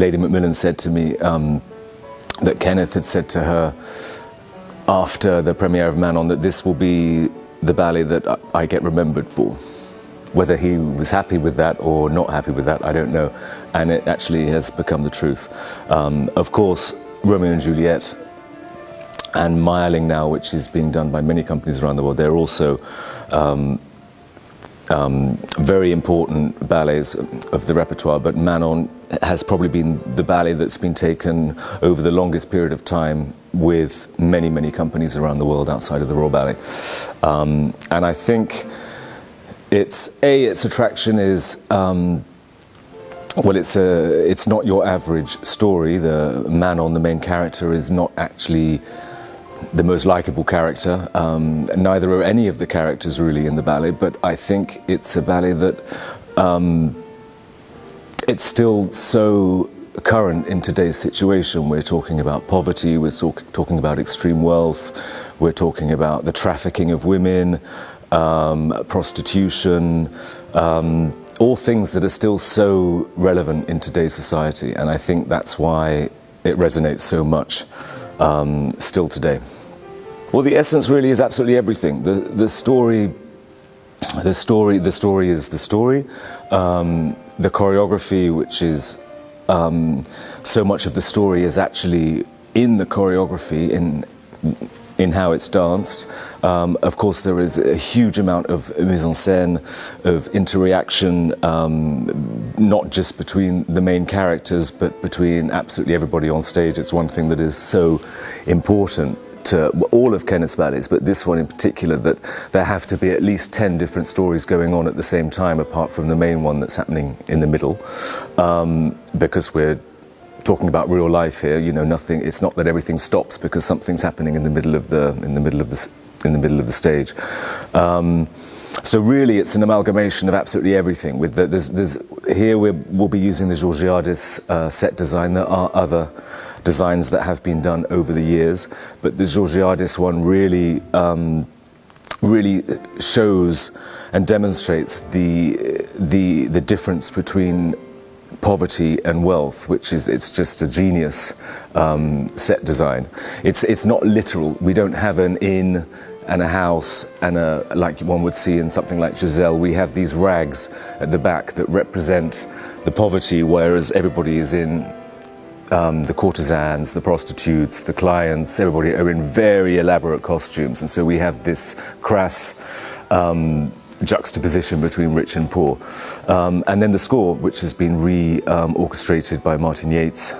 Lady MacMillan said to me that Kenneth had said to her after the premiere of Manon that this will be the ballet that I get remembered for. Whether he was happy with that or not happy with that, I don't know. And it actually has become the truth. Of course, Romeo and Juliet and Meyerling now, which is being done by many companies around the world, they're also very important ballets of the repertoire, but Manon has probably been the ballet that's been taken over the longest period of time with many, many companies around the world outside of the Royal Ballet. And I think its attraction is, well, it's not your average story. The Manon, the main character, is not actually the most likable character. Neither are any of the characters really in the ballet, but I think it's a ballet that it's still so current in today's situation. We're talking about poverty, we're talking about extreme wealth, we're talking about the trafficking of women, prostitution, all things that are still so relevant in today's society, and I think that's why it resonates so much still today. Well, the essence really is absolutely everything. The story is the story. The choreography, which is so much of the story, is actually in the choreography, in how it's danced. Of course, there is a huge amount of mise en scène, of interaction, not just between the main characters, but between absolutely everybody on stage. It's one thing that is so important to all of Kenneth's ballets, but this one in particular, that there have to be at least 10 different stories going on at the same time, apart from the main one that's happening in the middle, because we're talking about real life here. You know, nothing. It's not that everything stops because something's happening in the middle of the stage. So really, it's an amalgamation of absolutely everything. With here we'll be using the Georgiades set design. There are other designs that have been done over the years, but the Georgiades one really shows and demonstrates the difference between poverty and wealth, which is, it's just a genius set design. It's not literal. We don't have an inn and a house and like one would see in something like Giselle. We have these rags at the back that represent the poverty, whereas everybody is in the courtesans, the prostitutes, the clients, everybody are in very elaborate costumes, and so we have this crass juxtaposition between rich and poor. And then the score, which has been orchestrated by Martin Yates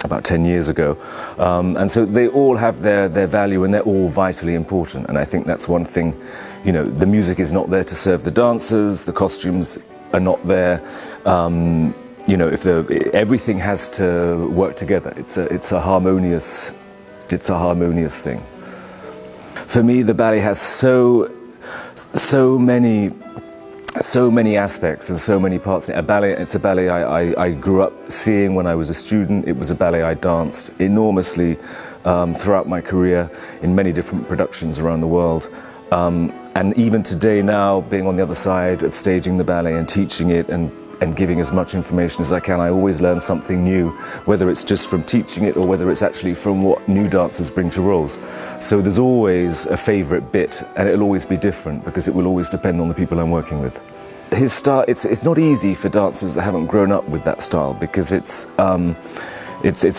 about 10 years ago. And so they all have their value, and they're all vitally important. And I think that's one thing, you know, the music is not there to serve the dancers, the costumes are not there. You know, everything has to work together. It's a harmonious thing. For me, the ballet has so many aspects and so many parts. It's a ballet I grew up seeing when I was a student. It was a ballet I danced enormously throughout my career in many different productions around the world. And even today now, being on the other side of staging the ballet and teaching it and giving as much information as I can, I always learn something new, whether it's just from teaching it or whether it's actually from what new dancers bring to roles. So there's always a favourite bit, and it'll always be different because it will always depend on the people I'm working with. His style, it's not easy for dancers that haven't grown up with that style, because it's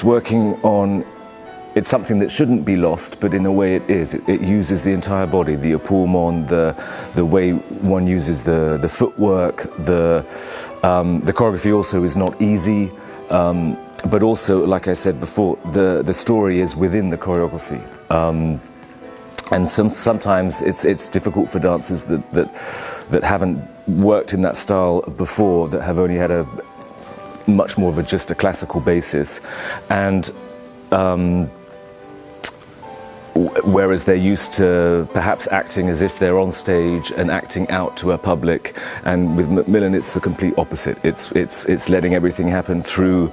working on, it's something that shouldn't be lost, but in a way it is. It uses the entire body, the épaulement, the way one uses the footwork, the choreography also is not easy, but also, like I said before, the story is within the choreography. And sometimes it's difficult for dancers that haven't worked in that style before, that have only had a much more of just a classical basis, and whereas they're used to perhaps acting as if they're on stage and acting out to a public, and with MacMillan it's the complete opposite. It's letting everything happen through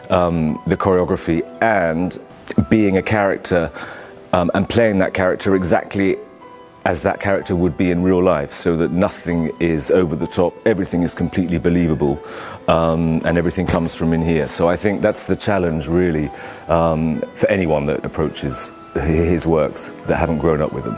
the choreography and being a character and playing that character exactly as that character would be in real life, so that nothing is over the top, everything is completely believable. and everything comes from in here. So I think that's the challenge, really, for anyone that approaches his works that haven't grown up with them.